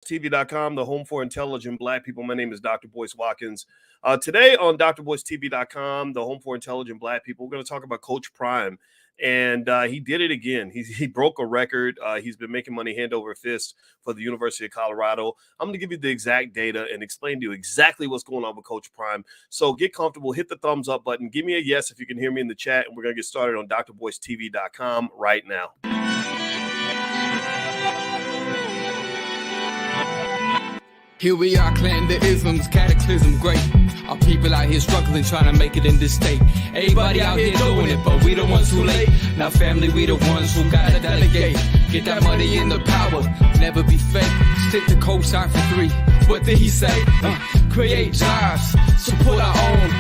TV.com, the home for intelligent Black people. My name is Dr. Boyce Watkins. Today on drboycetv.com, the home for intelligent Black people, we're going to talk about Coach Prime. And he did it again. He broke a record. He's been making money hand over fist for the University of Colorado. I'm going to give you the exact data and explain to you exactly what's going on with Coach Prime. So get comfortable, hit the thumbs up button, give me a yes if you can hear me in the chat, and we're going to get started on drboycetv.com right now. Here we are, clan the isms, cataclysm, great. Our people out here struggling, trying to make it in this state. Everybody out here doing it, but we the ones who late. Now family, we the ones who gotta delegate. Get that money in the power, never be fake. Stick to cosign for 3. What did he say? Create jobs, support our own.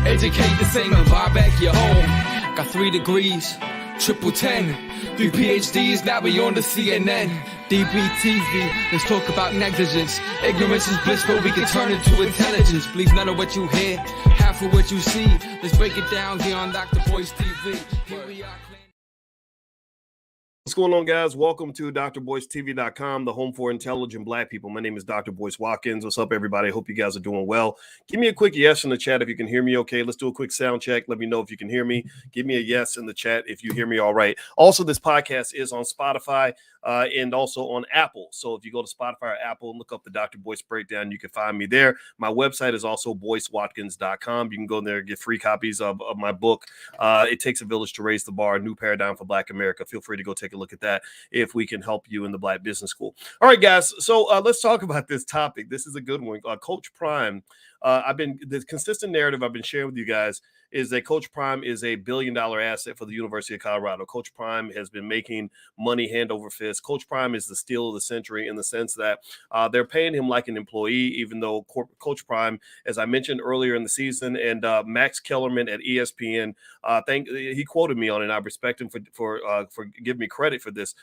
Educate the same and buy back your home. Got 3 degrees, triple 10. 3 PhDs, now we on the CNN. DBTV, let's talk about negligence. Ignorance is bliss, but we can turn it to intelligence. Believe none of what you hear, half of what you see. Let's break it down here on Dr. Boyce TV. Here we are. What's going on, guys? Welcome to drboycetv.com, the home for intelligent Black people. My name is Dr. Boyce Watkins. What's up, everybody? Hope you guys are doing well. Give me a quick yes in the chat if you can hear me okay. Let's do a quick sound check. Let me know if you can hear me. Give me a yes in the chat if you hear me all right. Also, this podcast is on Spotify and also on Apple. So if you go to Spotify or Apple and look up the Dr. Boyce Breakdown, you can find me there. My website is also boycewatkins.com. You can go there and get free copies of my book. It Takes a Village to Raise the Bar, New Paradigm for Black America. Feel free to go take a look at that if we can help you in the Black Business School. All right, guys. So let's talk about this topic. This is a good one. Coach Prime. The consistent narrative I've been sharing with you guys is that Coach Prime is a $1 billion asset for the University of Colorado. Coach Prime has been making money hand over fist. Coach Prime is the steal of the century in the sense that they're paying him like an employee, even though Coach Prime, as I mentioned earlier in the season, and Max Kellerman at ESPN, he quoted me on it, and I respect him for giving me credit for this.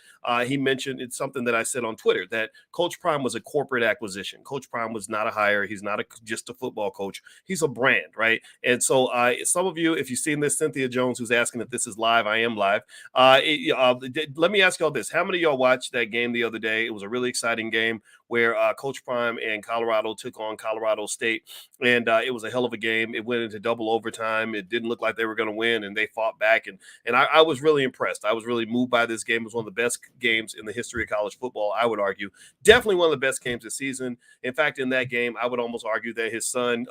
He mentioned it's something that I said on Twitter, that Coach Prime was a corporate acquisition. Coach Prime was not a hire. He's not just a football coach. He's a brand, right? And so some of you, if you've seen this, Cynthia Jones, who's asking if this is live, I am live. Let me ask y'all this. How many of y'all watched that game the other day? It was a really exciting game where Coach Prime and Colorado took on Colorado State, and it was a hell of a game. It went into double overtime. It didn't look like they were going to win, and they fought back, and I was really impressed. I was really moved by this game. It was one of the best games in the history of college football, I would argue. Definitely one of the best games this season. In fact, in that game, I would almost argue that his son,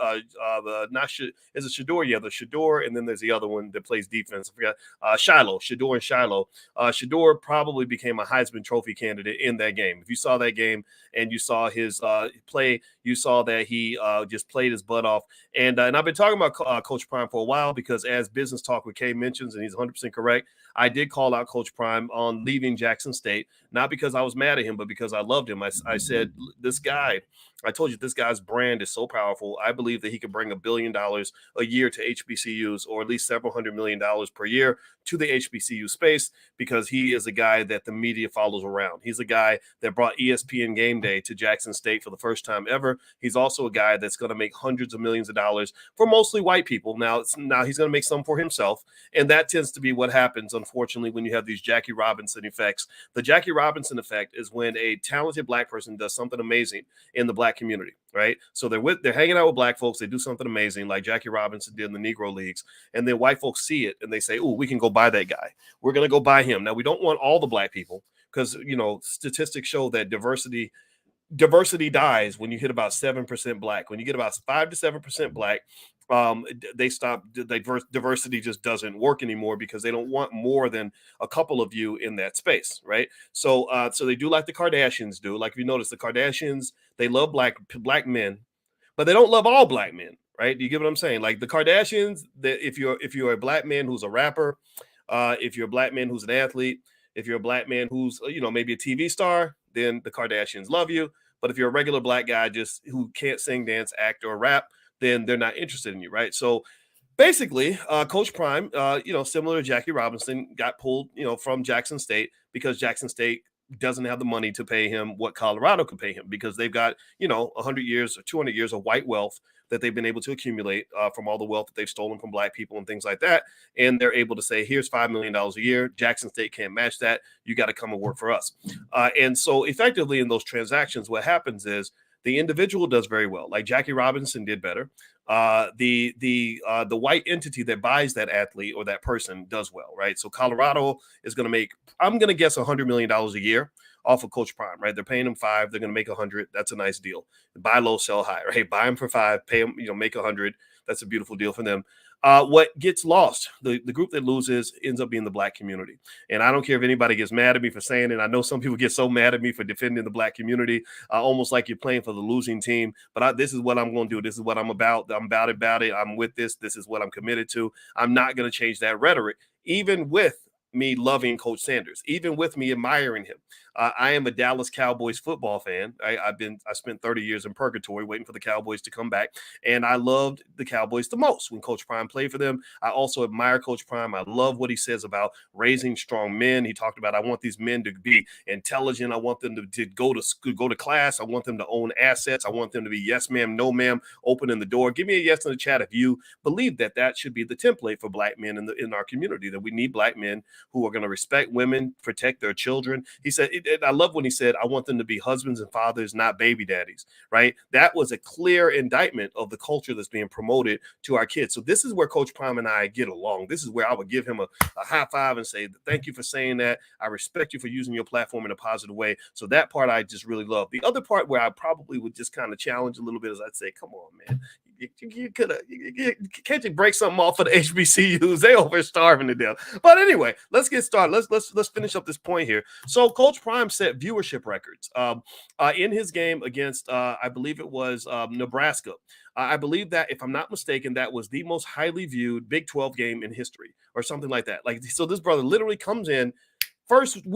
is it Shador? Yeah, the Shador, and then there's the other one that plays defense. I forgot, Shiloh, Shador and Shiloh. Shador probably became a Heisman Trophy candidate in that game. If you saw that game and you saw his play, you saw that he just played his butt off. And I've been talking about Coach Prime for a while because, as Business Talk with Kay mentions, and he's 100% correct, I did call out Coach Prime on leaving Jackson State, not because I was mad at him, but because I loved him. I said, this guy, I told you this guy's brand is so powerful. I believe that he could bring $1 billion a year to HBCUs, or at least several $100 million per year to the HBCU space, because he is a guy that the media follows around. He's a guy that brought ESPN Game Day to Jackson State for the first time ever. He's also a guy that's going to make hundreds of millions of dollars for mostly white people. Now he's going to make some for himself, and that tends to be what happens, unfortunately, when you have these Jackie Robinson effects. The Jackie Robinson effect is when a talented Black person does something amazing in the Black community, right? So they're hanging out with Black folks. They do something amazing like Jackie Robinson did in the Negro Leagues, and then white folks see it and they say, "Oh, we can go buy that guy. We're going to go buy him." Now, we don't want all the Black people, because statistics show that diversity dies when you hit about 7% Black. When you get about 5 to 7% Black, they stop. Diversity just doesn't work anymore, because they don't want more than a couple of you in that space, right? So they do like the Kardashians do. Like, if you notice, the Kardashians, they love black men, but they don't love all Black men, right? Do you get what I'm saying? Like the Kardashians, that if you're a Black man who's a rapper, if you're a Black man who's an athlete, if you're a Black man who's maybe a TV star, then the Kardashians love you. But if you're a regular Black guy just who can't sing, dance, act, or rap, then they're not interested in you, right? So basically, Coach Prime, similar to Jackie Robinson, got pulled, from Jackson State because Jackson State doesn't have the money to pay him what Colorado could pay him, because they've got, 100 years or 200 years of white wealth that they've been able to accumulate from all the wealth that they've stolen from black people and things like that. And they're able to say, here's $5 million a year. Jackson State can't match that. You got to come and work for us. And so effectively in those transactions, what happens is the individual does very well. Like Jackie Robinson did better. The white entity that buys that athlete or that person does well, right? So Colorado is going to make, I'm going to guess $100 million a year off of Coach Prime, right? They're paying him $5 million. They're going to make $100 million. That's a nice deal. Buy low, sell high, right? Buy him for $5 million, pay him, make $100 million. That's a beautiful deal for them. What gets lost, the group that loses ends up being the black community. And I don't care if anybody gets mad at me for saying it. I know some people get so mad at me for defending the black community, almost like you're playing for the losing team. But this is what I'm going to do. This is what I'm about. I'm about it. I'm with this. This is what I'm committed to. I'm not going to change that rhetoric, even with me loving Coach Sanders, even with me admiring him. I am a Dallas Cowboys football fan. I spent 30 years in purgatory waiting for the Cowboys to come back, and I loved the Cowboys the most when Coach Prime played for them. I also admire Coach Prime. I love what he says about raising strong men. He talked about, I want these men to be intelligent. I want them to go to school, go to class. I want them to own assets. I want them to be yes ma'am, no ma'am, opening the door. Give me a yes in the chat if you believe that should be the template for black men in our community, that we need black men who are going to respect women, protect their children. He said, I love when he said, I want them to be husbands and fathers, not baby daddies, right? That was a clear indictment of the culture that's being promoted to our kids. So this is where Coach Prime and I get along. This is where I would give him a high five and say, thank you for saying that. I respect you for using your platform in a positive way. So that part I just really love. The other part where I probably would just kind of challenge a little bit is I'd say, come on, man. Can't you break something off for the HBCUs? They over starving to death. But anyway, let's get started. Let's finish up this point here. So Coach Prime set viewership records in his game against I believe it was Nebraska. I believe that, if I'm not mistaken, that was the most highly viewed Big 12 game in history or something like that. Like, so this brother literally comes in first 2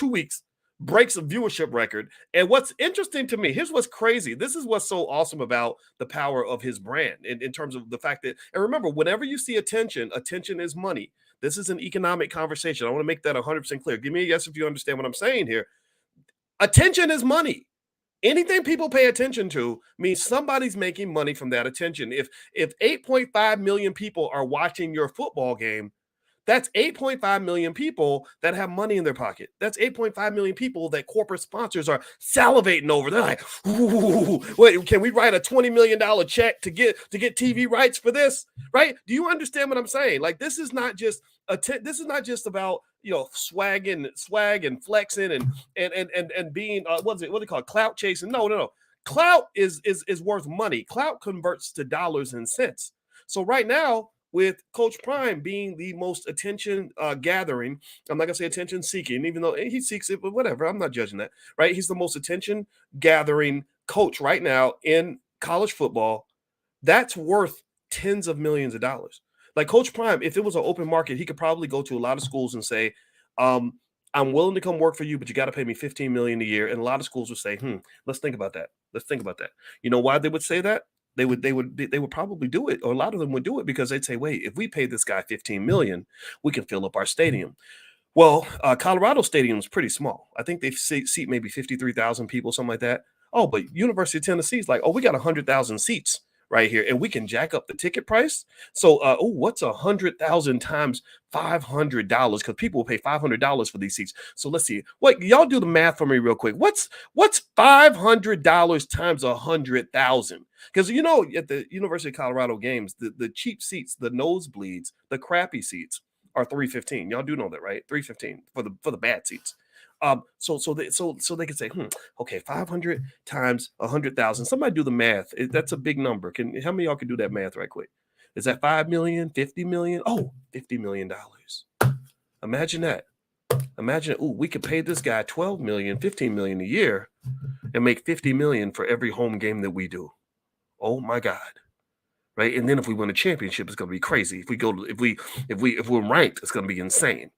weeks, breaks a viewership record. And what's interesting to me, here's what's crazy. This is what's so awesome about the power of his brand in terms of the fact that, and remember, whenever you see attention is money. This is an economic conversation. I want to make that 100% clear. Give me a yes if you understand what I'm saying here. Attention is money. Anything people pay attention to means somebody's making money from that attention. If 8.5 million people are watching your football game, that's 8.5 million people that have money in their pocket. That's 8.5 million people that corporate sponsors are salivating over. They're like, ooh, wait, can we write a $20 million check to get TV rights for this? Right? Do you understand what I'm saying? Like, this is not just about, swag and flexing and being what do they call it? Clout chasing. No. Clout is worth money. Clout converts to dollars and cents. So right now, with Coach Prime being the most attention gathering, I'm not going to say attention seeking, even though he seeks it, but whatever, I'm not judging that, right? He's the most attention gathering coach right now in college football. That's worth tens of millions of dollars. Like Coach Prime, if it was an open market, he could probably go to a lot of schools and say, I'm willing to come work for you, but you got to pay me $15 million a year. And a lot of schools would say, let's think about that. You know why they would say that? They would probably do it, or a lot of them would do it because they'd say, wait, if we pay this guy $15 million, we can fill up our stadium. Well, Colorado Stadium is pretty small. I think they seat maybe 53,000 people, something like that. Oh, but University of Tennessee is like, we got 100,000 seats right here, and we can jack up the ticket price. So, what's 100,000 times $500? Because people will pay $500 for these seats. So let's see. What y'all do the math for me real quick. What's $500 times 100,000? Because at the University of Colorado games, the cheap seats, the nosebleeds, the crappy seats are $315. Y'all do know that, right? $315 for the bad seats. So they can say, okay, 500 times 100,000. Somebody do the math. That's a big number. How many of y'all can do that math right quick? Is that 5 million, 50 million? Oh, $50 million. Imagine that. We could pay this guy 12 million, 15 million a year and make 50 million for every home game that we do. Oh my God. Right. And then if we win a championship, it's going to be crazy. If we're ranked, it's going to be insane.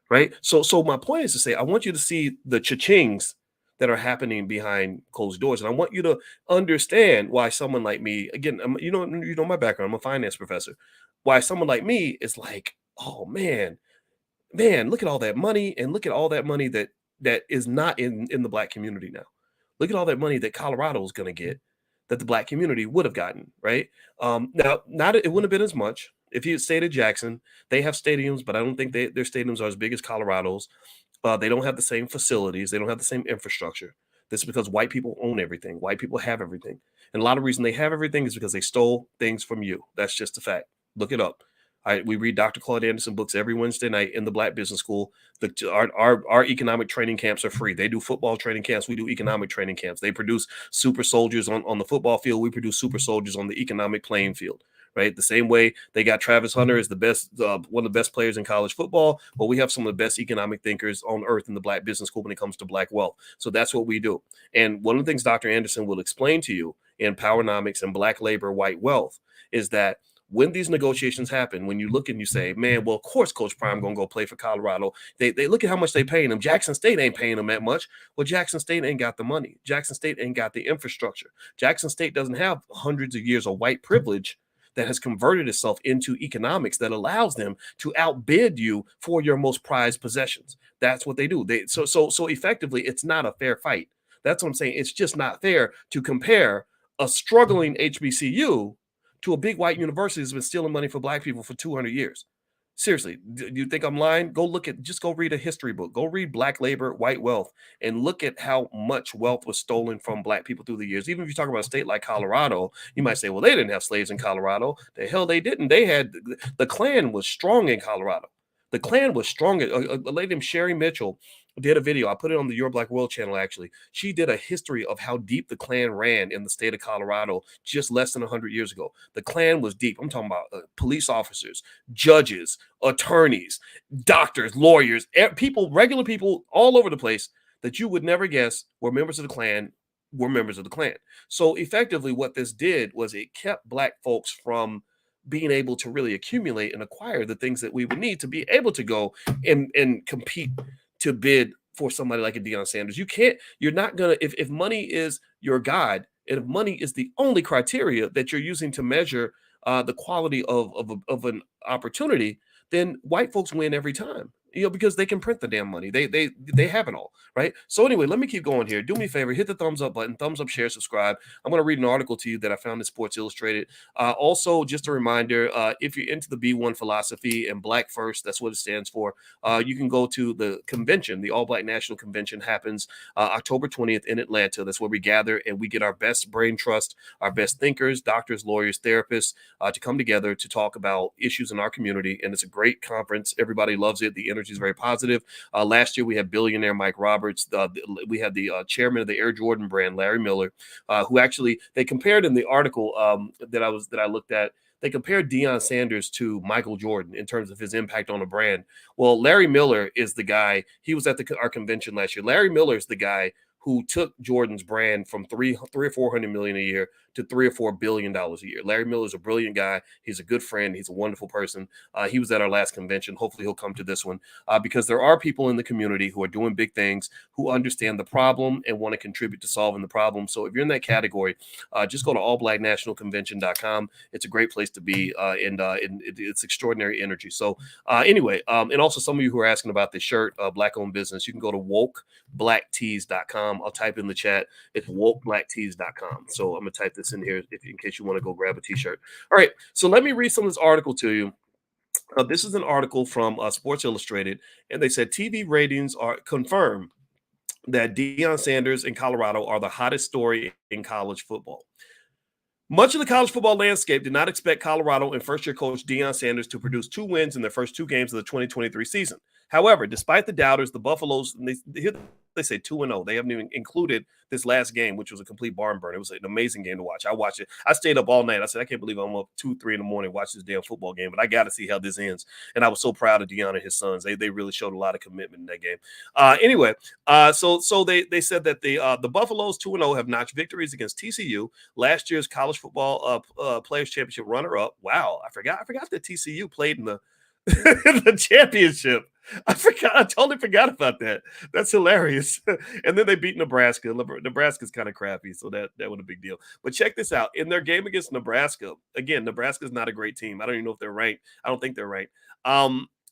Right. So my point is to say, I want you to see the cha-chings that are happening behind closed doors. And I want you to understand why someone like me, again, you know my background, I'm a finance professor, why someone like me is like, oh man, look at all that money, and look at all that money that that is not in the black community now. Look at all that money that Colorado is going to get that the black community would have gotten, right? Now, not it wouldn't have been as much if he had stayed at Jackson. They have stadiums, but I don't think their stadiums are as big as Colorado's. They don't have the same facilities. They don't have the same infrastructure. This is because white people own everything. White people have everything. And a lot of reason they have everything is because they stole things from you. That's just a fact. Look it up. We read Dr. Claude Anderson books every Wednesday night in the Black Business School. Our economic training camps are free. They do football training camps. We do economic training camps. They produce super soldiers on the football field. We produce super soldiers on the economic playing field. Right, the same way they got Travis Hunter as the best, one of the best players in college football. Well, we have some of the best economic thinkers on earth in the Black Business School when it comes to black wealth. So that's what we do. And one of the things Dr. Anderson will explain to you in Powernomics and Black Labor, White Wealth is that when these negotiations happen, when you look and you say, man, well, of course, Coach Prime going to go play for Colorado. They look at how much they paying him. Jackson State ain't paying him that much. Well, Jackson State ain't got the money. Jackson State ain't got the infrastructure. Jackson State doesn't have hundreds of years of white privilege that has converted itself into economics that allows them to outbid you for your most prized possessions. That's what they do. So effectively, it's not a fair fight. That's what I'm saying. It's just not fair to compare a struggling HBCU to a big white university that's been stealing money for black people for 200 years. Seriously, do you think I'm lying? Go read a history book. Go read Black Labor, White Wealth, and look at how much wealth was stolen from black people through the years. Even if you talk about a state like Colorado, you might say, well, they didn't have slaves in Colorado. The hell they didn't. They had the Klan was strong in Colorado. The Klan was strong. A lady named Sherry Mitchell did a video. I put it on the Your Black World channel, actually. She did a history of how deep the Klan ran in the state of Colorado just less than 100 years ago. The Klan was deep. I'm talking about police officers, judges, attorneys, doctors, lawyers, people, regular people all over the place that you would never guess were members of the Klan. So effectively what this did was it kept black folks from being able to really accumulate and acquire the things that we would need to be able to go and compete to bid for somebody like a Deion Sanders. You're not going to, if money is your God, and if money is the only criteria that you're using to measure the quality of an opportunity, then white folks win every time. Because they can print the damn money. They have it all, right? So anyway, let me keep going here. Do me a favor, hit the thumbs up button, thumbs up, share, subscribe. I'm going to read an article to you that I found in Sports Illustrated. Also, just a reminder, if you're into the B1 philosophy and Black First, that's what it stands for, you can go to the convention. The All Black National Convention happens October 20th in Atlanta. That's where we gather and we get our best brain trust, our best thinkers, doctors, lawyers, therapists to come together to talk about issues in our community. And it's a great conference. Everybody loves it. The energy is very positive. Last year we had billionaire Mike Roberts. We had the chairman of the Air Jordan brand, Larry Miller, who actually they compared in the article that I looked at. They compared Deion Sanders to Michael Jordan in terms of his impact on a brand. Well, Larry Miller is the guy. He was at our convention last year. Larry Miller is the guy who took Jordan's brand from $300 or $400 million a year to $3 or $4 billion a year. Larry Miller is a brilliant guy. He's a good friend. He's a wonderful person. He was at our last convention. Hopefully he'll come to this one because there are people in the community who are doing big things, who understand the problem and want to contribute to solving the problem. So if you're in that category, just go to allblacknationalconvention.com. It's a great place to be, and it's extraordinary energy. So anyway, and also some of you who are asking about this shirt, Black-owned business, you can go to wokeblacktees.com. I'll type in the chat. It's wokeblacktees.com. So I'm going to type this in here in case you want to go grab a t-shirt. All right. So let me read some of this article to you. This is an article from Sports Illustrated, and they said TV ratings are confirmed that Deion Sanders in Colorado are the hottest story in college football. Much of the college football landscape did not expect Colorado and first-year coach Deion Sanders to produce 2 wins in their first 2 games of the 2023 season. However, despite the doubters, the Buffaloes, they say 2-0. They haven't even included this last game, which was a complete barn burner. It was an amazing game to watch. I watched it. I stayed up all night. I said, I can't believe I'm up 2, 3 in the morning watch this damn football game, but I got to see how this ends. And I was so proud of Deion and his sons. They really showed a lot of commitment in that game. Anyway, so they said that the Buffaloes 2-0 have notched victories against TCU, last year's college football players championship runner-up. Wow, I forgot that TCU played in the the championship. I totally forgot about that. That's hilarious. And then they beat Nebraska. Nebraska's kind of crappy, so that was a big deal. But check this out. In their game against Nebraska, again, Nebraska's not a great team. I don't even know if they're ranked. I don't think they're ranked.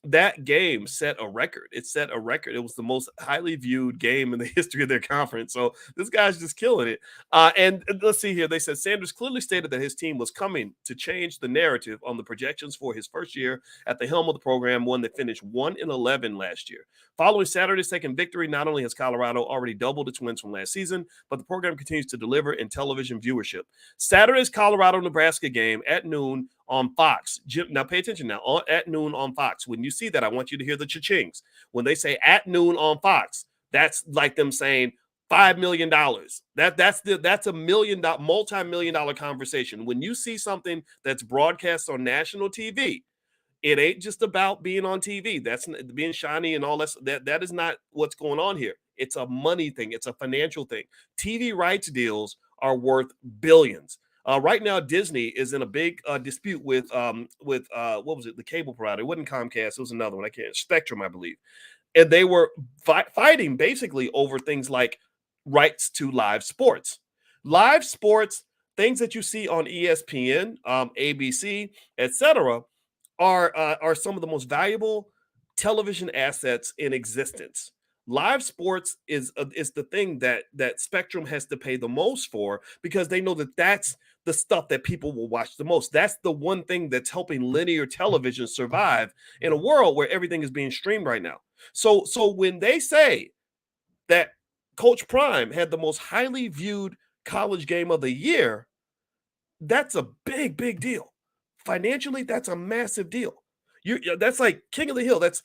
that game set a record. It set a record. It was the most highly viewed game in the history of their conference. So this guy's just killing it. And let's see here. They said Sanders clearly stated that his team was coming to change the narrative on the projections for his first year at the helm of the program, one that finished 1-11 last year. Following Saturday's second victory, not only has Colorado already doubled its wins from last season, but the program continues to deliver in television viewership. Saturday's Colorado-Nebraska game at noon on Fox. Now, pay attention now. At noon on Fox. When you see that, I want you to hear the cha-chings. When they say at noon on Fox, that's like them saying $5 million. That's a multi-million-dollar conversation. When you see something that's broadcast on national TV, it ain't just about being on TV. That's being shiny and all that. That is not what's going on here. It's a money thing. It's a financial thing. TV rights deals are worth billions. Right now, Disney is in a big dispute with what was it? The cable provider. It wasn't Comcast. It was another one. I can't. Spectrum, I believe. And they were fighting basically over things like rights to live sports. Live sports, things that you see on ESPN, ABC, etc., are some of the most valuable television assets in existence. Live sports is the thing that Spectrum has to pay the most for, because they know that that's the stuff that people will watch the most. That's the one thing that's helping linear television survive in a world where everything is being streamed right now. So when they say that Coach Prime had the most highly viewed college game of the year, that's a big deal. Financially, that's a massive deal. That's like king of the hill. That's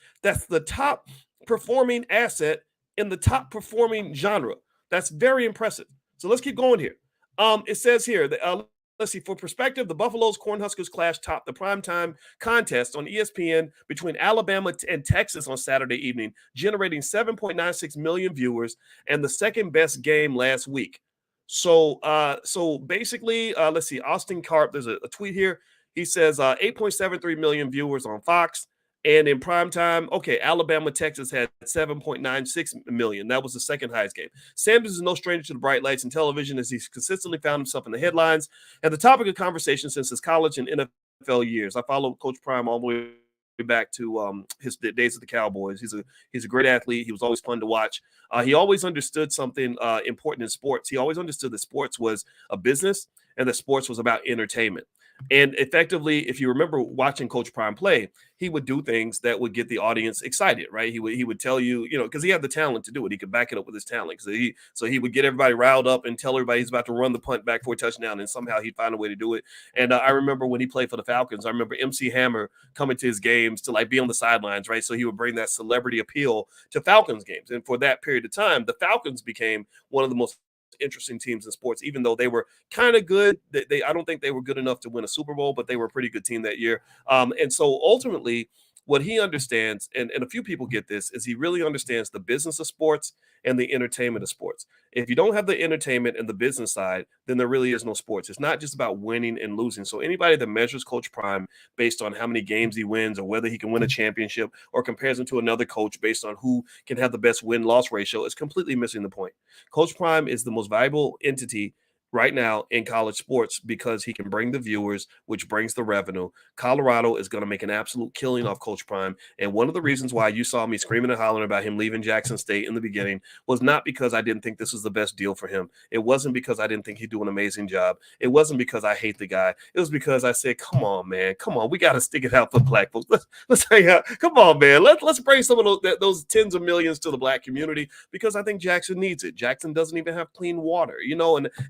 the top performing asset in the top performing genre. That's very impressive. So let's keep going here. It says here that let's see, for perspective, the Buffalo's Cornhuskers clash topped the primetime contest on ESPN between Alabama and Texas on Saturday evening, generating 7.96 million viewers and the second best game last week. So basically, let's see, Austin Karp, there's a tweet here. He says 8.73 million viewers on Fox. And in primetime, okay, Alabama, Texas had 7.96 million. That was the second highest game. Sanders is no stranger to the bright lights in television, as he's consistently found himself in the headlines and the topic of conversation since his college and NFL years. I followed Coach Prime all the way back to his days at the Cowboys. He's a great athlete. He was always fun to watch. He always understood something important in sports. He always understood that sports was a business and that sports was about entertainment. And effectively, if you remember watching Coach Prime play, he would do things that would get the audience excited, right? He would tell you, because he had the talent to do it. He could back it up with his talent. So he would get everybody riled up and tell everybody he's about to run the punt back for a touchdown, and somehow he'd find a way to do it. And I remember when he played for the Falcons, I remember MC Hammer coming to his games to like be on the sidelines, right? So he would bring that celebrity appeal to Falcons games. And for that period of time, the Falcons became one of the most interesting teams in sports, even though they were kind of good. I don't think they were good enough to win a Super Bowl, but they were a pretty good team that year. And so ultimately, what he understands, and a few people get this, is he really understands the business of sports and the entertainment of sports. If you don't have the entertainment and the business side, then there really is no sports. It's not just about winning and losing. So anybody that measures Coach Prime based on how many games he wins or whether he can win a championship, or compares him to another coach based on who can have the best win-loss ratio, is completely missing the point. Coach Prime is the most valuable entity right now in college sports because he can bring the viewers, which brings the revenue. Colorado is going to make an absolute killing off Coach Prime. And one of the reasons why you saw me screaming and hollering about him leaving Jackson State in the beginning was not because I didn't think this was the best deal for him. It wasn't because I didn't think he'd do an amazing job. It wasn't because I hate the guy. It was because I said, come on, man. Come on. We got to stick it out for black folks. Let's hang out. Come on, man. Let's bring some of those tens of millions to the black community, because I think Jackson needs it. Jackson doesn't even have clean water,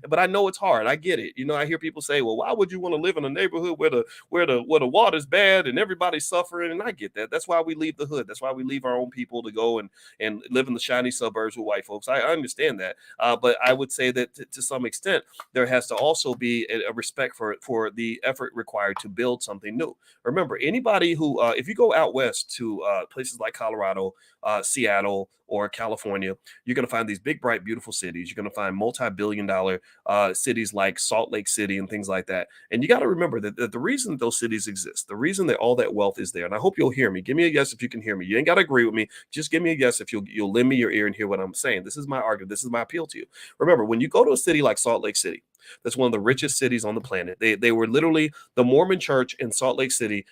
but I know it's hard. I get it. I hear people say, well, why would you want to live in a neighborhood where the water's bad and everybody's suffering? And I get that. That's why we leave the hood. That's why we leave our own people to go and live in the shiny suburbs with white folks. I understand that. But I would say that to some extent, there has to also be a respect for the effort required to build something new. Remember, anybody who, if you go out west to places like Colorado, Seattle, or California, you're going to find these big, bright, beautiful cities. You're going to find multi-billion-dollar cities like Salt Lake City and things like that. And you got to remember that the reason those cities exist, the reason that all that wealth is there, and I hope you'll hear me. Give me a yes if you can hear me. You ain't got to agree with me. Just give me a yes if you'll lend me your ear and hear what I'm saying. This is my argument. This is my appeal to you. Remember, when you go to a city like Salt Lake City, that's one of the richest cities on the planet. They were literally, the Mormon church in Salt Lake City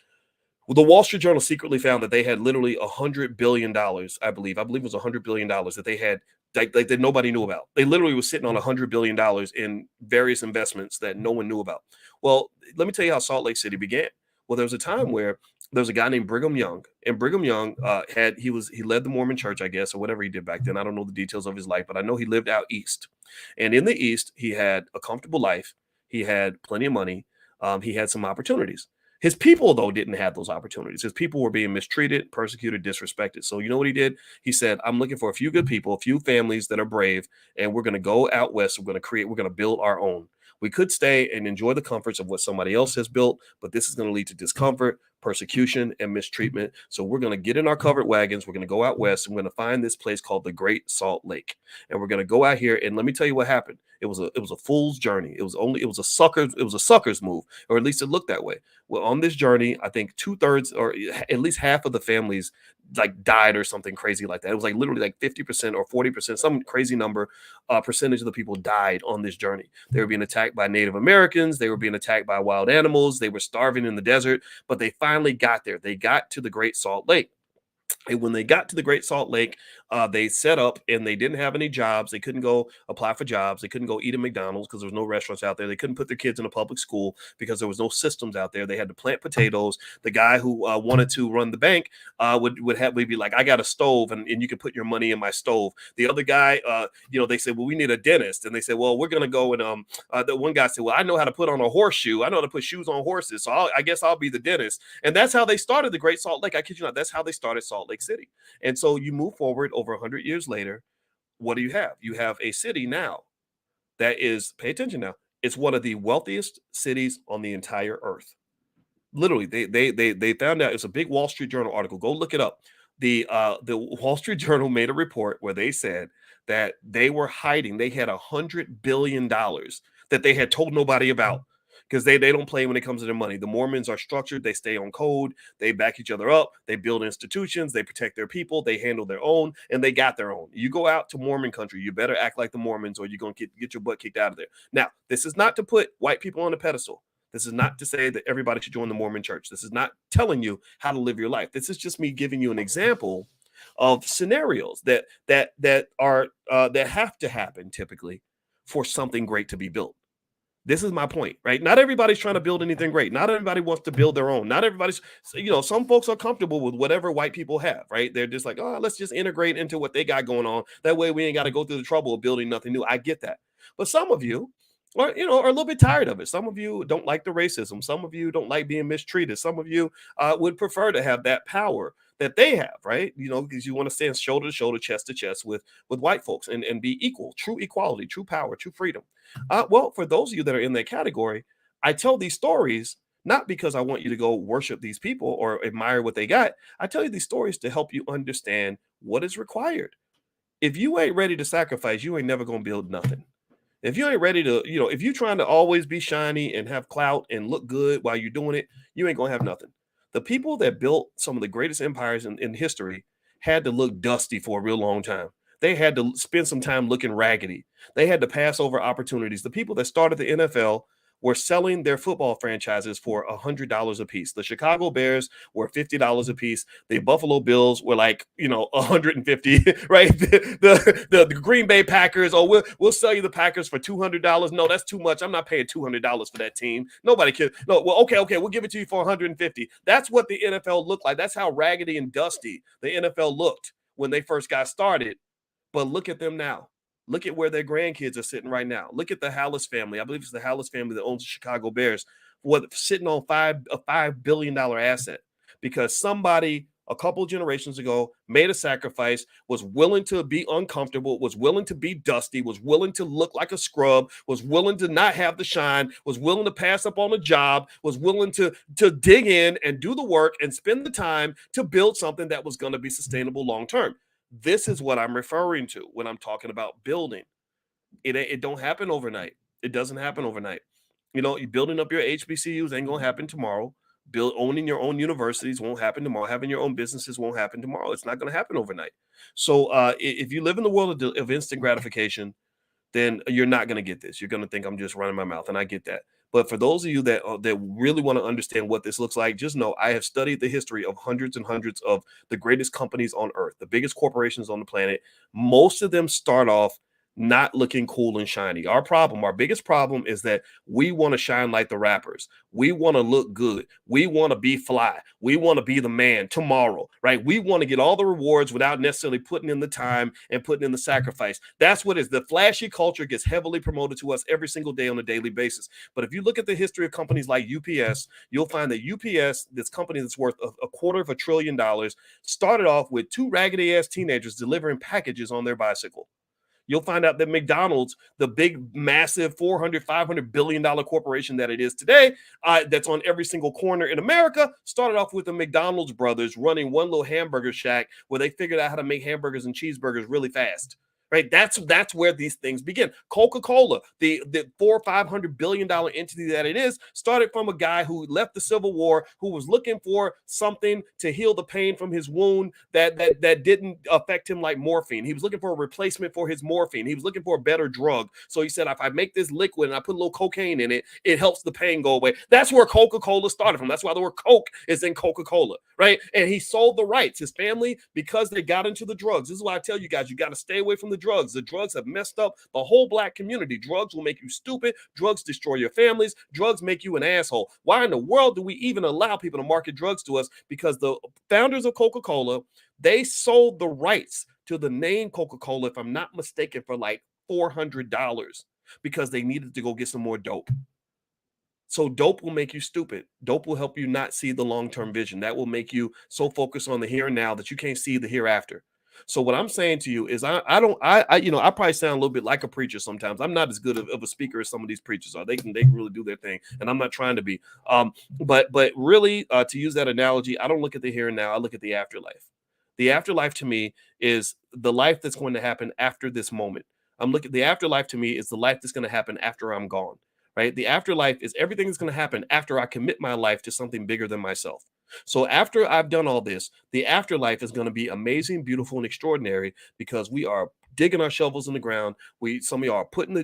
The Wall Street Journal secretly found that they had literally $100 billion, I believe it was $100 billion that they had, like that nobody knew about. They literally was sitting on $100 billion in various investments that no one knew about. Well, let me tell you how Salt Lake City began. Well, there was a time where there was a guy named Brigham Young, and Brigham Young he led the Mormon church, I guess, or whatever he did back then. I don't know the details of his life, but I know he lived out east. And in the east, he had a comfortable life. He had plenty of money. He had some opportunities. His people, though, didn't have those opportunities. His people were being mistreated, persecuted, disrespected. So you know what he did? He said, I'm looking for a few good people, a few families that are brave, and we're going to go out west. We're going to build our own. We could stay and enjoy the comforts of what somebody else has built, but this is going to lead to discomfort, persecution, and mistreatment. So we're going to get in our covered wagons. We're going to go out west, and we're going to find this place called the Great Salt Lake. And we're going to go out here, and let me tell you what happened. It was a fool's journey. It was a sucker's move, or at least it looked that way. Well, on this journey, I think 2/3 or at least half of the families like died or something crazy like that. It was like literally like 50% or 40%, some crazy number, percentage of the people died on this journey. They were being attacked by Native Americans. They were being attacked by wild animals. They were starving in the desert, but they finally got there. They got to the Great Salt Lake. And when they got to the Great Salt Lake, they set up and they didn't have any jobs. They couldn't go apply for jobs. They couldn't go eat at McDonald's because there was no restaurants out there. They couldn't put their kids in a public school because there was no systems out there. They had to plant potatoes. The guy who wanted to run the bank would be like, I got a stove and you can put your money in my stove. The other guy, they said, well, we need a dentist. And they said, well, we're going to go and the one guy said, well, I know how to put on a horseshoe. I know how to put shoes on horses. So I guess I'll be the dentist. And that's how they started the Great Salt Lake. I kid you not. That's how they started Salt Lake City. And so you move forward over 100 years later. What do you have? You have a city now that is, pay attention now, it's one of the wealthiest cities on the entire earth. Literally, they found out. It's a big Wall Street Journal article. Go look it up. The Wall Street Journal made a report where they said that they were hiding. They had $100 billion that they had told nobody about. Because they don't play when it comes to their money. The Mormons are structured. They stay on code. They back each other up. They build institutions. They protect their people. They handle their own, and they got their own. You go out to Mormon country, you better act like the Mormons or you're going to get your butt kicked out of there. Now, this is not to put white people on a pedestal. This is not to say that everybody should join the Mormon church. This is not telling you how to live your life. This is just me giving you an example of scenarios that have to happen typically for something great to be built. This is my point, right? Not everybody's trying to build anything great. Not everybody wants to build their own. Not everybody's, some folks are comfortable with whatever white people have, right? They're just like, oh, let's just integrate into what they got going on. That way we ain't got to go through the trouble of building nothing new. I get that. But some of you are a little bit tired of it. Some of you don't like the racism. Some of you don't like being mistreated. Some of you would prefer to have that power that they have, right? Because you want to stand shoulder to shoulder, chest to chest with white folks and be equal, true equality, true power, true freedom. Well, for those of you that are in that category, I tell these stories not because I want you to go worship these people or admire what they got. I tell you these stories to help you understand what is required. If you ain't ready to sacrifice, you ain't never going to build nothing. If you ain't ready to, if you're trying to always be shiny and have clout and look good while you're doing it, you ain't going to have nothing. The people that built some of the greatest empires in history had to look dusty for a real long time. They had to spend some time looking raggedy. They had to pass over opportunities. The people that started the NFL were selling their football franchises for $100 a piece. The Chicago Bears were $50 a piece. The Buffalo Bills were like, $150, right? The Green Bay Packers, we'll sell you the Packers for $200. No, that's too much. I'm not paying $200 for that team. Nobody can. No, well, okay, we'll give it to you for $150. That's what the NFL looked like. That's how raggedy and dusty the NFL looked when they first got started. But look at them now. Look at where their grandkids are sitting right now. Look at the Hallis family. I believe it's the Hallis family that owns the Chicago Bears, sitting on a $5 billion asset because somebody a couple of generations ago made a sacrifice, was willing to be uncomfortable, was willing to be dusty, was willing to look like a scrub, was willing to not have the shine, was willing to pass up on a job, was willing to dig in and do the work and spend the time to build something that was going to be sustainable long term. This is what I'm referring to when I'm talking about building. It don't happen overnight. It doesn't happen overnight. You building up your HBCUs ain't gonna happen tomorrow. Owning your own universities won't happen tomorrow. Having your own businesses won't happen tomorrow. It's not gonna happen overnight. So if you live in the world of instant gratification, then you're not going to get this. You're going to think I'm just running my mouth, and I get that. But for those of you that really want to understand what this looks like, just know I have studied the history of hundreds and hundreds of the greatest companies on earth, the biggest corporations on the planet. Most of them start off not looking cool and shiny. Our biggest problem is that we want to shine like the rappers. We want to look good. We want to be fly. We want to be the man tomorrow, right? We want to get all the rewards without necessarily putting in the time and putting in the sacrifice. That's what is the flashy culture gets heavily promoted to us every single day on a daily basis. But if you look at the history of companies like UPS, you'll find that UPS, this company that's worth $250 billion, started off with two raggedy ass teenagers delivering packages on their bicycle. You'll find out that McDonald's, the big, massive $400-500 billion corporation that it is today, that's on every single corner in America, started off with the McDonald's brothers running one little hamburger shack where they figured out how to make hamburgers and cheeseburgers really fast. Right, that's where these things begin. Coca-Cola, the $400-500 billion entity that it is, started from a guy who left the Civil War, who was looking for something to heal the pain from his wound that didn't affect him like morphine. He was looking for a replacement for his morphine. He was looking for a better drug. So he said, if I make this liquid and I put a little cocaine in it, it helps the pain go away. That's where Coca-Cola started from. That's why the word Coke is in Coca-Cola, right? And he sold the rights. His family, because they got into the drugs. This is why I tell you guys, you got to stay away from the drugs. The drugs have messed up the whole black community. Drugs will make you stupid. Drugs destroy your families. Drugs make you an asshole. Why in the world do we even allow people to market drugs to us? Because the founders of Coca-Cola, they sold the rights to the name Coca-Cola, if I'm not mistaken, for like $400 because they needed to go get some more dope. So dope will make you stupid. Dope will help you not see the long-term vision. That will make you so focused on the here and now that you can't see the hereafter. So what I'm saying to you is I probably sound a little bit like a preacher sometimes. I'm not as good of a speaker as some of these preachers are. They can really do their thing, and I'm not trying to be. But really, to use that analogy, I don't look at the here and now. I look at the afterlife. The afterlife to me is the life that's going to happen after this moment. The afterlife to me is the life that's going to happen after I'm gone. Right? The afterlife is everything that's going to happen after I commit my life to something bigger than myself. So after I've done all this, the afterlife is going to be amazing, beautiful, and extraordinary because we are digging our shovels in the ground. Some of y'all are putting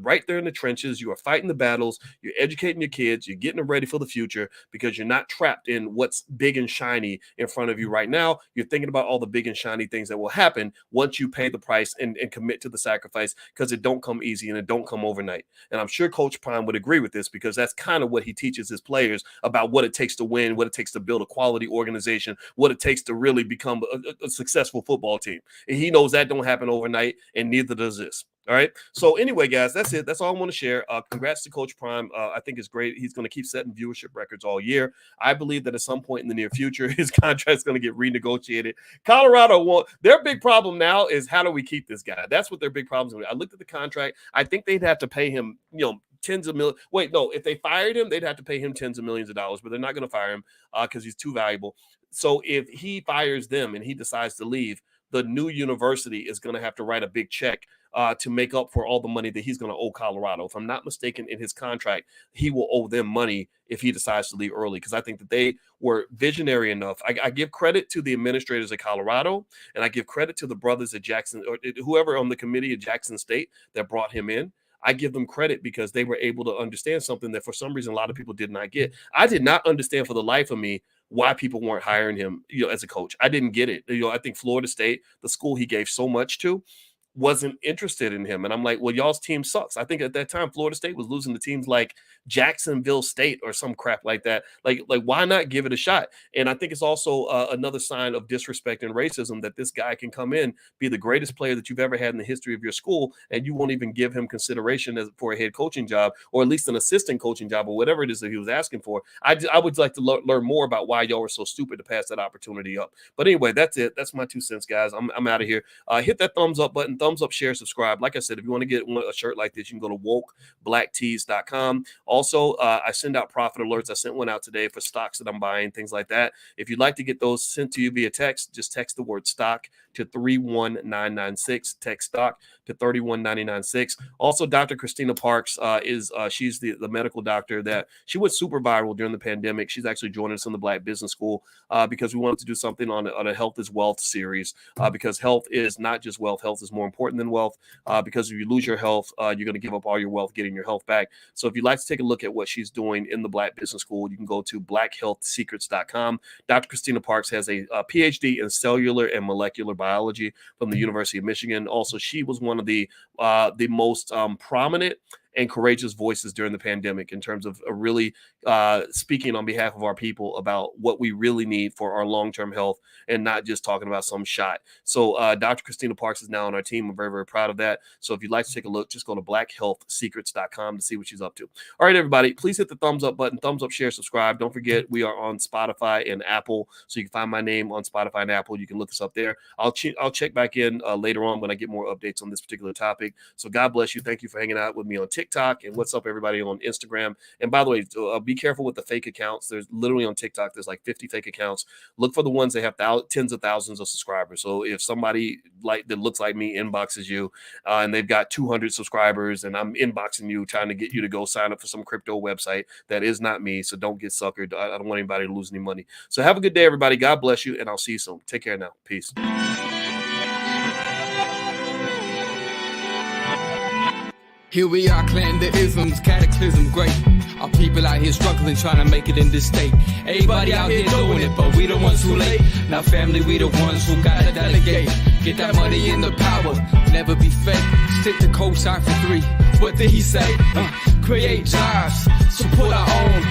right there in the trenches. You are fighting the battles. You're educating your kids. You're getting them ready for the future because you're not trapped in what's big and shiny in front of you right now. You're thinking about all the big and shiny things that will happen once you pay the price and commit to the sacrifice because it don't come easy and it don't come overnight. And I'm sure Coach Prime would agree with this because that's kind of what he teaches his players about what it takes to win, what it takes to build a quality organization, what it takes to really become a successful football team. And he knows that don't happen overnight, and neither does this. All right. So anyway, guys, that's it. That's all I want to share. Congrats to Coach Prime. I think it's great. He's going to keep setting viewership records all year. I believe that at some point in the near future, his contract is going to get renegotiated. Colorado their big problem now is how do we keep this guy? That's what their big problem is. I looked at the contract. I think they'd have to pay him, tens of millions. Wait, no, if they fired him, they'd have to pay him tens of millions of dollars, but they're not going to fire him because he's too valuable. So if he fires them and he decides to leave, the new university is going to have to write a big check to make up for all the money that he's going to owe Colorado. If I'm not mistaken, in his contract, he will owe them money if he decides to leave early because I think that they were visionary enough. I give credit to the administrators at Colorado, and I give credit to the brothers at Jackson, or whoever on the committee at Jackson State that brought him in. I give them credit because they were able to understand something that for some reason a lot of people did not get. I did not understand for the life of me why people weren't hiring him, as a coach. I didn't get it. I think Florida State, the school he gave so much to, wasn't interested in him. And I'm like, well, y'all's team sucks. I think at that time, Florida State was losing to teams like Jacksonville State or some crap like that. Like why not give it a shot? And I think it's also another sign of disrespect and racism that this guy can come in, be the greatest player that you've ever had in the history of your school, and you won't even give him consideration for a head coaching job or at least an assistant coaching job or whatever it is that he was asking for. I would like to learn more about why y'all were so stupid to pass that opportunity up. But anyway, that's it. That's my 2 cents, guys. I'm out of here. Hit that thumbs up button. Thumbs up, share, subscribe. Like I said, if you want to get a shirt like this, you can go to wokeblacktees.com. Also, I send out profit alerts. I sent one out today for stocks that I'm buying, things like that. If you'd like to get those sent to you via text, just text the word stock to 31996. Text stock to 31996. Also, Dr. Christina Parks she's the medical doctor that she went super viral during the pandemic. She's actually joining us in the Black Business School because we wanted to do something on a health is wealth series because health is not just wealth. Health is more important important than wealth, because if you lose your health, you're going to give up all your wealth getting your health back. So if you'd like to take a look at what she's doing in the Black Business School, you can go to blackhealthsecrets.com. Dr. Christina Parks has a PhD in cellular and molecular biology from the University of Michigan. Also, she was one of the most prominent and courageous voices during the pandemic in terms of really speaking on behalf of our people about what we really need for our long-term health and not just talking about some shot. So Dr. Christina Parks is now on our team. I'm very, very proud of that. So if you'd like to take a look, just go to blackhealthsecrets.com to see what she's up to. All right, everybody, please hit the thumbs up button, thumbs up, share, subscribe. Don't forget, we are on Spotify and Apple, so you can find my name on Spotify and Apple. You can look us up there. I'll check back in later on when I get more updates on this particular topic. So God bless you. Thank you for hanging out with me on TikTok, and what's up, everybody, on Instagram. And by the way, be careful with the fake accounts. There's literally on TikTok, there's like 50 fake accounts. Look for the ones that have tens of thousands of subscribers. So if somebody that looks like me inboxes you and they've got 200 subscribers and I'm inboxing you trying to get you to go sign up for some crypto website, that is not me. So don't get suckered. I don't want anybody to lose any money. So have a good day, everybody. God bless you, and I'll see you soon. Take care now. Peace. Here we are, clan the isms, cataclysm great. Our people out here struggling, trying to make it in this state. Everybody out here doing it, but we the ones who late. Now family, we the ones who gotta delegate. Get that money in the power, never be fake. Stick to cosign for 3. What did he say? Create jobs, support our own.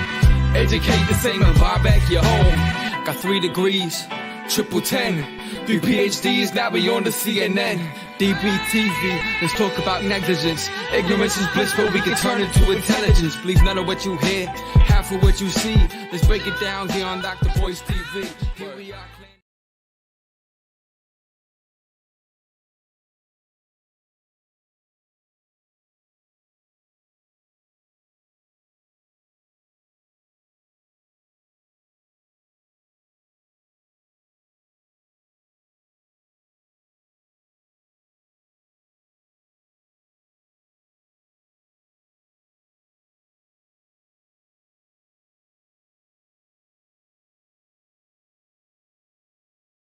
Educate the same and buy back your home. Got 3 degrees, triple 10. 3 PhDs, now we on the CNN. DBTV, let's talk about negligence. Ignorance is bliss, but we can turn it to intelligence. Believe none of what you hear, half of what you see. Let's break it down here on Dr. Boyce TV.